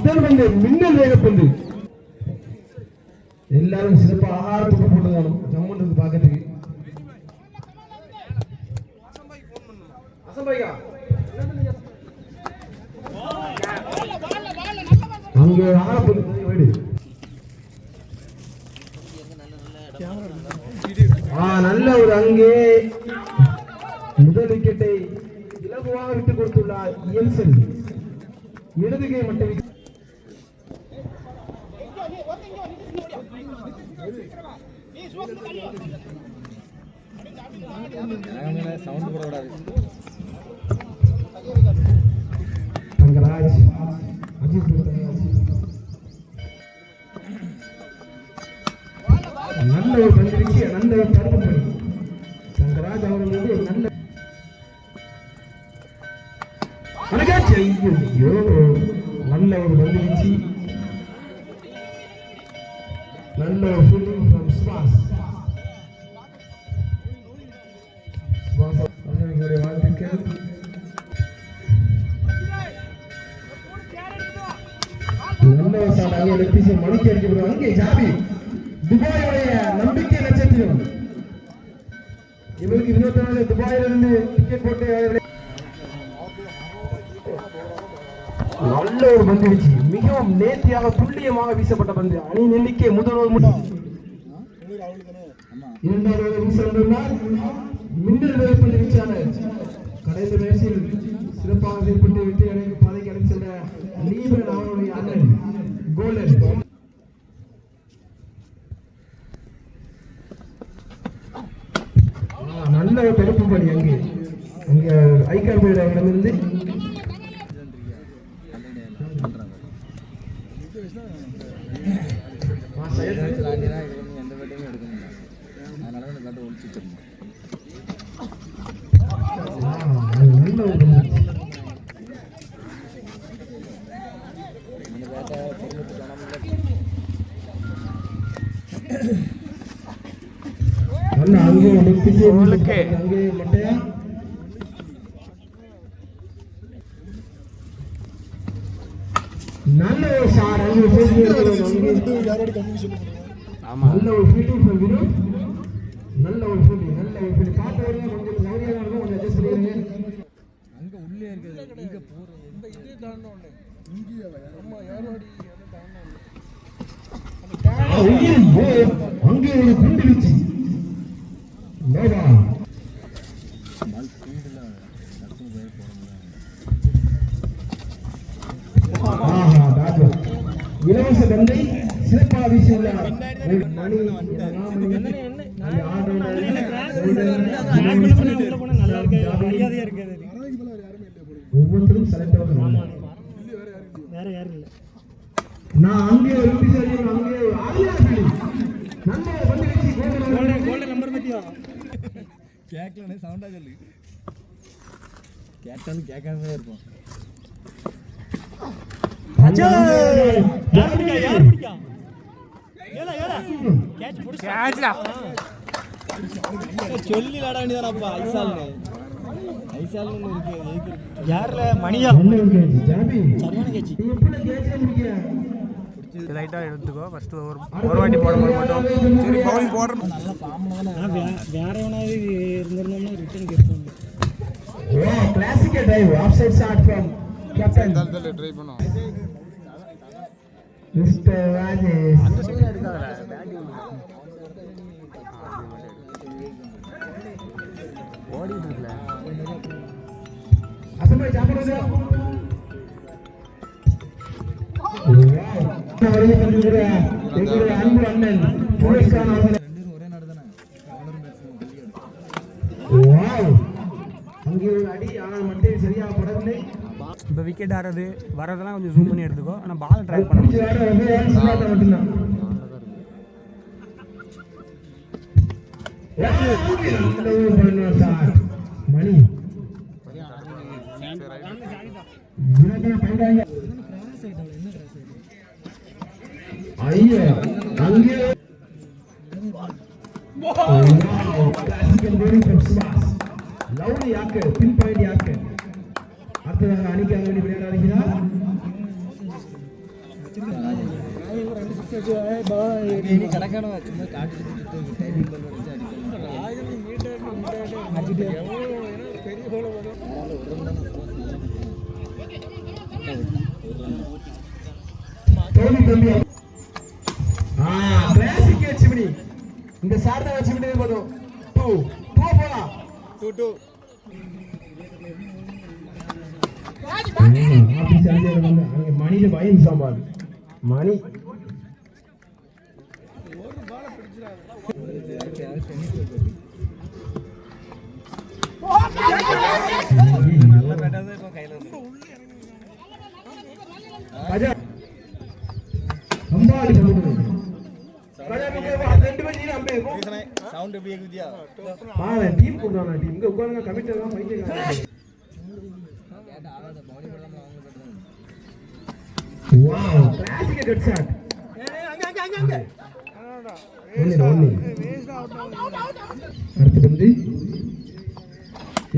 முதல் பந்து மின்னல் வேகப்பந்து. எல்லாரும் சிறப்பு ஆகாரத்துக்கு போட்டுதானும் ஜம்முன்றது பாக்கிறதுக்கு. அங்க ஆரப்பந்து வீடு நல்ல ஒரு அங்கே முதல் விக்கெட்டை இலகுவாக விட்டுக் கொடுத்துள்ளார் எல்சன். இடதுகை மட்டும் தங்கராஜ் அஜித் நல்ல ஒரு பந்து வீச்சு நல்ல ஒரு தடுப்பு பணி. தங்கராஜ் அவர்கள் வந்து நல்ல நல்ல ஒரு பந்து வீச்சு நல்ல ஒரு ஃபீல்டிங் ஃப்ரம் சுபாஷ். சுபாஷ் அவர்களுடைய வாழ்த்துக்கள். நல்ல ஒரு சாட் அங்கே லெப்டிசி மணிக்கு அடிக்கப்படும். அங்கே ஜாபி துபாயுடைய நம்பிக்கை நட்சத்திரம். இவருக்கு 24 துபாயிலிருந்து டிக்கெட் போட்டு நல்ல ஒரு பந்து வீச்சு மிகவும் நேர்த்தியாக துல்லியமாக வீசப்பட்ட பந்து. அணி எண்ணிக்கை முதல் இரண்டாவது வீசப்பட்டுள்ளார். மின்னல் வேகப்பந்து வீச்சான கடைசி மேட்சில் சிறப்பாக செயல்பட்டு வெற்றி அடைந்து பாதைக்கு அழைத்து சென்ற லீபன் அவருடைய அண்ணன் கோல்டன். நல்ல ஒரு தடுப்பு பணி. அங்கே ஐகார்பிடமிருந்து அங்கே மட்டையா நல்ல ஒரு ஷாட். நல்ல ஒரு ஃபீல்டிங் ஃப்ரம் வினோத். நல்ல ஒரு ஃபீல்டிங் பார்த்த வரைக்கும் கொஞ்சம் சௌரியமா இருக்கும். கொஞ்சம் அட்ஜஸ்ட் பண்ணிடுங்க. அங்க உள்ளே இருக்குது. இங்க போற இந்த இதே தாண்டணும். இங்க அம்மா யாரோடி அத தாண்டணும். அங்கே ஒரு குண்டு வீச்சு. நோவா பால் ஸ்பீட்ல டக்கு போய் போறோம். இலவச பந்தை சிறப்பாக வீசியுள்ளார். மணி ஒவ்வொருத்தரும் செலக்ட் ஆகணும். வேற யாரும் இல்லை. நான் அங்கே ஒரு அங்கே நல்ல பந்து வீசி கோல்டன் நம்பர் பத்தியா கேட்கலனே சவுண்டா சொல்லு. கேட்டாலும் கேட்காமலே இருப்போம். யார் பிடிக்கா ஏல கேட்ச் புடிச்சா கேட்ச்டா சொல்லி விளையாட வேண்டியதானப்பா. ஐசால்னு இருக்கு. யார்ல மணியா ஜாபி சரியான கேட்ச். எப்படி கேட்ச் முடிக்க லைட்டா எடுத்துக்கோ. ஃபர்ஸ்ட் ஒரு வாட்டி போடும்போது மட்டும் சரி பவுலிங் போடுற நல்ல ஃபார்ம்ல தான. வேற எவனாவது இருந்திருந்தா ரிட்டர்ன் கேட்பாங்க. Oh classic dive off side shot from captain. தல்ல ட்ரை பண்ணோம். மிஸ்டர் ராஜேஷ் அந்த சைடுல எடுக்காதடா பேட்டிங் ஓடிட்டு இருக்கல. அசம்பை சாப்பிடுங்க. அவரே பண்ணிடுற எங்களுடைய அன்பு அண்ணன் போலீஸ்காரன் அவர்கள் ரெண்டும் ஒரே நாடு தானே. அவரும் பேட்ஸ்மேன் வெளியே. வாவ் அங்கே ஒரு அடி. ஆனால் மட்டும் சரியாக படவில்லை. இப்போ விக்கெட் ஆறது வரதெல்லாம் கொஞ்சம் ஜூம் பண்ணி எடுத்துக்கோ. ஆனால் பால் ட்ரை பண்ண முடியும். மணி ஐயா அங்கே லவ்லி யாக்கு பின் பாயிண்ட் யாக்கு அடுத்ததாக அணிக்காக வேண்டி விளையாட இருக்கிறார். இந்த சார் தான் வச்சுக்கிட்டே போதும். 2 போலாம். 2 மணியில பயம் சாம்பார் மணி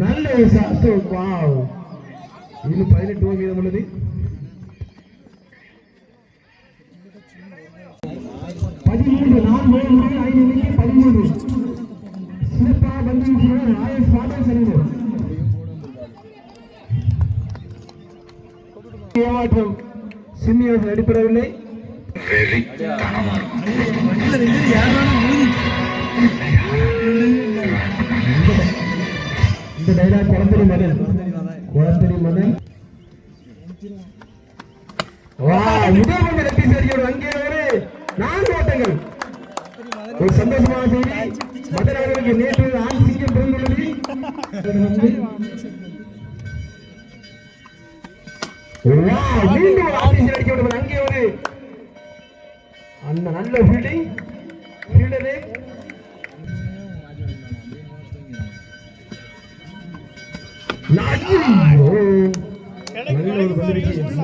நல்ல ஒரு சாஸ்திரம். இன்னும் 18 மீதம் உள்ளது. 13 4 5 13 சிறப்பா வந்து ராயல் ஸ்பாட்டர் செல்லுங்க. ஏமாற்றம் சிம்மியோஸ் அடிப்படவில்லை. இந்த டைலாக் குழந்தை மதன் முதல் முதல் எபிசோடியோட அங்கே ஒரு 4 ஓட்டங்கள். ஒரு சந்தோஷமான செய்தி. மதன் அவர்களுக்கு நேற்று ஆண் சிங்கம் பிறந்துள்ளது. மீண்டும் அடிக்கப்பட்டவர் அங்கே ஒரு அந்த நல்ல ஃபீல்டிங் ஃபீல்டரே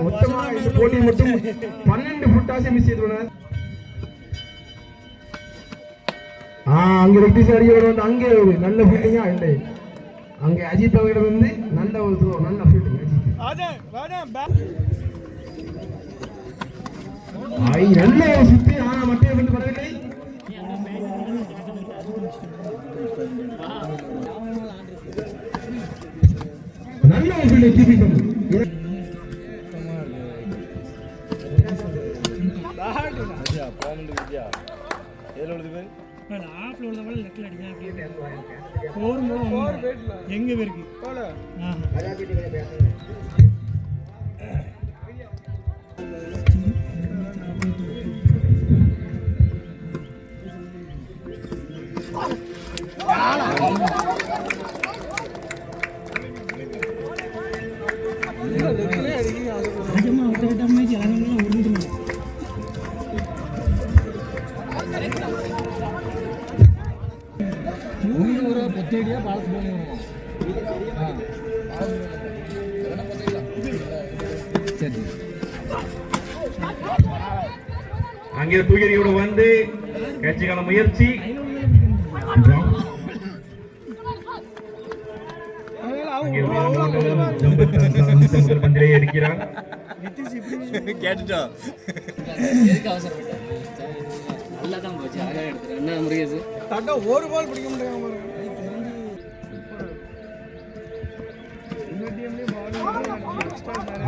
மொத்தமாக இந்த போட்டி மட்டும் 12 ஃபுட்டாசை மிஸ் செய்துள்ளனர். அங்கே ரெக்டிஸ் அடியோட வந்து அங்கே ஒரு நல்ல ஃபீல்டிங்கா இல்லை. அங்கே அஜித் அவர்களிடம் வந்து நல்ல ஒரு த்ரோ நல்ல ஃபீல்டிங் நல்ல சுத்தி. ஆனா மட்டும் வந்து வரவில்லை. நல்ல ஒரு கீப்பிங் எங்க இருக்கு அங்கே தூயரியோடு வந்து கட்சிக்கான முயற்சி. முதல் பந்திலே இருக்கிறார். ஒரு பால் பிடிக்க முடியாது.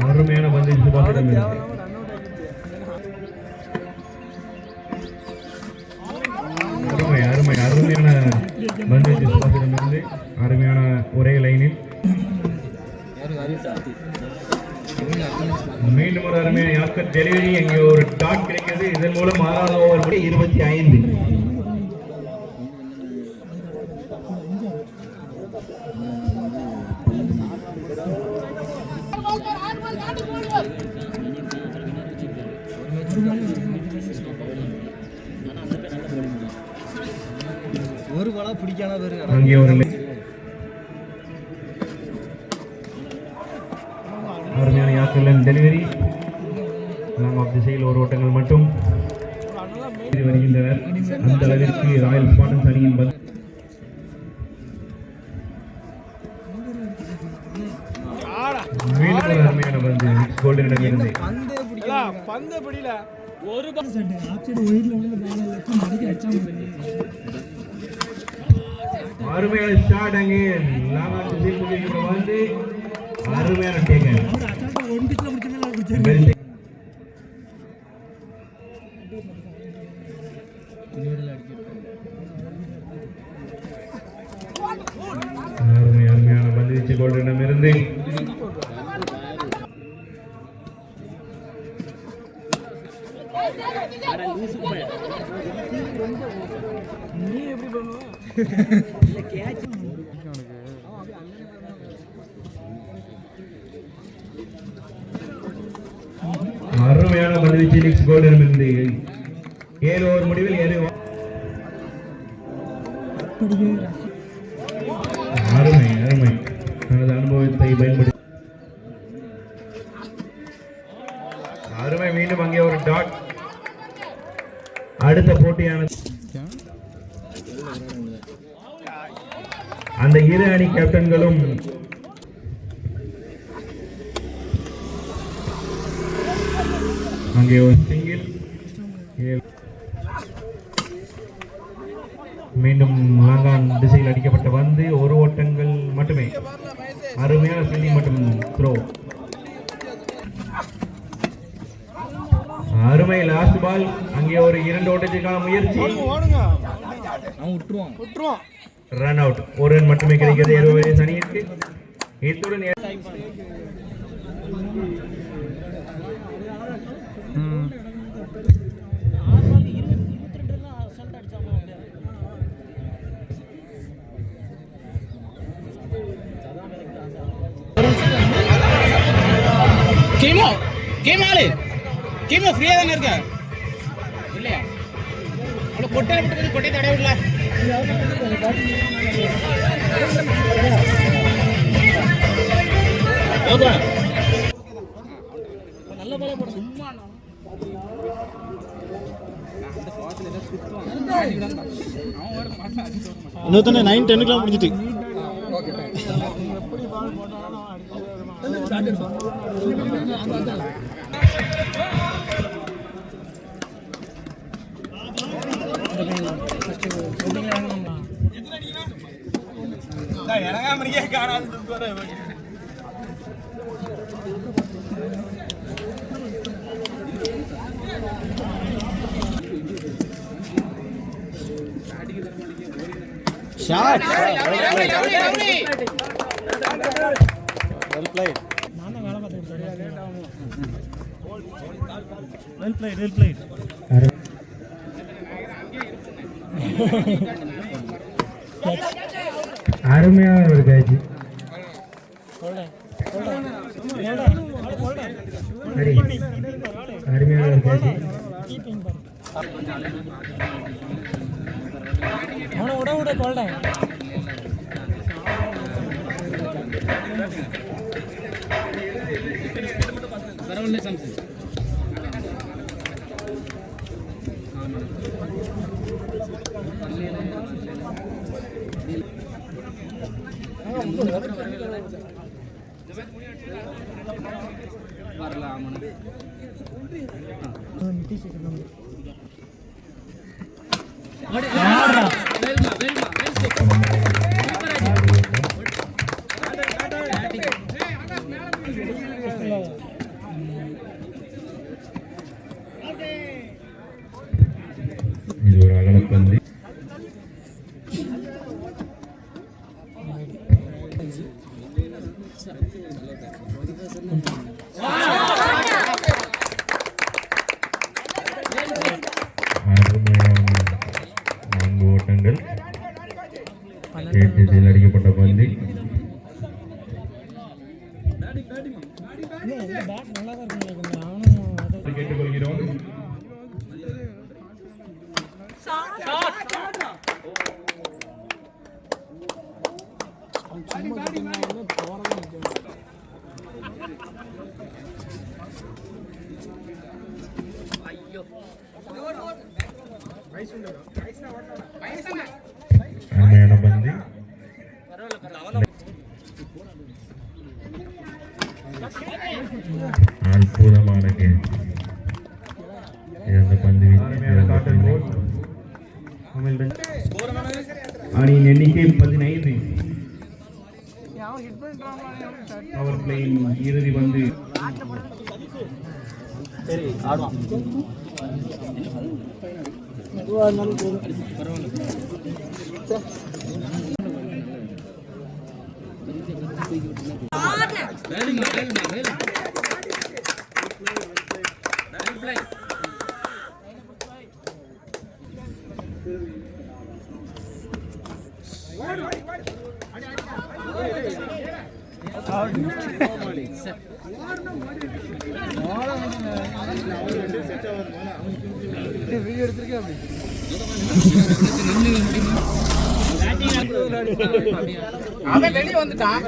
அருமையான பந்து அருமையான பந்து அருமையான ஒரே லைனில் மீண்டும் ஒரு அருமையான யாக்கர் டெலிவரி. அங்கே ஒரு டாட் கிடைக்கிறது. இதன் மூலம் 6வது ஓவர் 25. ஒரு பாலா பிடிக்கான அங்கே ஒரு அருமையான யாக்கர்லன் டெலிவரி. லாங் ஆஃப் திசையில் ஒரு ஓட்டங்கள் மட்டும் வருகின்றனர். அந்த அளவிற்கு ராயல் ஸ்பாட்டன்ஸ் அணியின் மீண்டும் ஒரு அருமையான பந்து கோல்டனிடமிருந்து பந்து பிடில ஒரு ஆப்சைடு ஒயிட்ல உள்ள பால் வச்சு மடிக்க அடிச்சாங்க. அருமையான ஷாட் அங்கே லாங் திசைக்கு வந்து அருமையான டேக்கர். அவர் அசால்ட்டா ஒன் டிச்ல முடிச்சனால குடிச்சாரு. அருமையான பந்து வீச்சு கோல்டனிடமிருந்து நீ எப்படி பண்ணுவ? இல்ல கேட்ச் அருமையான பந்து வீச்சு நிக்ஸ் கோல்டனிடமிருந்து 7 ஓவர் முடிவில் 7 அருமை தனது அனுபவத்தை பயன்படுத்தி அருமை. மீண்டும் அங்கே ஒரு டாட். அடுத்த போட்டியான அந்த இரு அணி கேப்டன்களும் அங்கே ஒரு சிங்கிள். மீண்டும் லாங்கான் திசையில் அடிக்கப்பட்ட வந்து 1 ஓட்டங்கள் மட்டுமே. அருமையான ஃபீல்டிங் மற்றும் த்ரோ. அருமை லாஸ்ட் பால். அங்கே ஒரு 2 ஓட்டத்திற்கான முயற்சி. விட்டுருவான். Run out. ஒரு ரன் மட்டுமே கிடைக்கிறது எருவேஸ் அணியிற்கு. இத்துடன் கீமோ ஃப்ரீயா தானே இருக்க இல்லையா? அவ்வளோ கொட்டை விட்டு கொட்டை தடை விடல. நல்ல பால போட சும்மா இன்னொருத்தனை 9-10 முடிஞ்சிட்டு. எப்படி பால் போட்டாலும் ஷாட். Well played. அருமையான ஒரு கேட்ச். அருமையான ஒரு கேட்ச். விட கொள்றேன். இது ஒரு அகலப்பந்து. நான்கு ஓட்டங்கள். திசையில் அடிக்கப்பட்ட பந்து. கேட்டுக்கொள்கிறோம். அருமையான பந்து. அற்புதமான கேம். அந்த பந்து அணியின் எண்ணிக்கை 15. பவர் பிளேயின் இறுதி பந்து அவன் வெளியே வந்துட்டான்.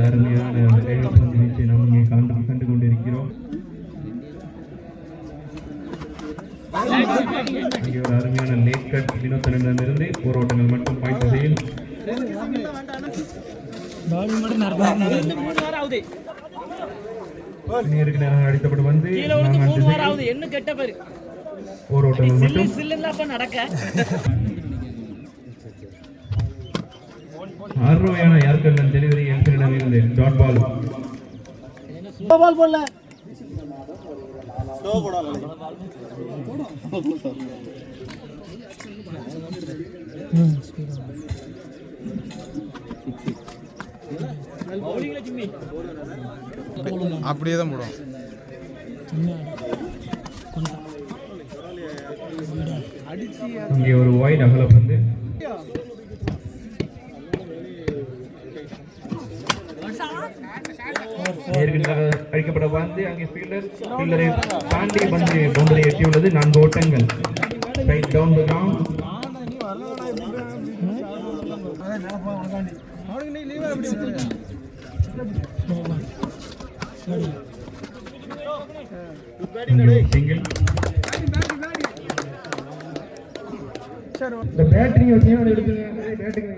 அருமையான பந்து வீச்சை நாம் இங்கே கண்டு கொண்டிருக்கிறோம். இங்கே ஒரு அருமையான லேக் கட் வினோத்தனிடமிருந்து போராட்டங்கள் மட்டும் பாய்ந்த செய்யும். நேருக்கு நேரம் அடித்தப்பட்டு வந்து போராட்டங்கள் மட்டும் அருமையான யார்கண்ணன் டெலிவரி எல்பிடமிருந்து டாட் பால் போடல அப்படியே தான் போடுவோம். இங்கே ஒரு வைட் அகல பந்து அழிக்கப்பட்ட பந்து அங்கே ஃபீல்டரை தாண்டி பந்து பவுண்டரி எட்டியுள்ளது. 4 ஓட்டங்கள். Right down the ground. Single. இந்த பேட்டிங் வச்சீங்க எடுக்குங்க. பேட்டிங்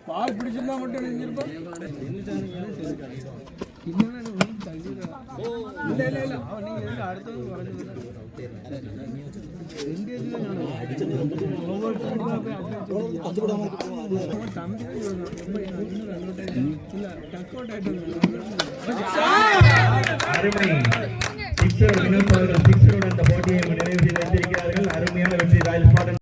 பால் பிடிச்சிருந்தா மட்டும் நினைஞ்சிருப்பான். அருமை சிக்ஸர் வினோத் அவர்கள் சிக்ஸருடன் அந்த போட்டியை நிறைவு செய்து வைத்திருக்கிறார்கள். அருமையான வெற்றி ராயல் ஸ்பாட்டன்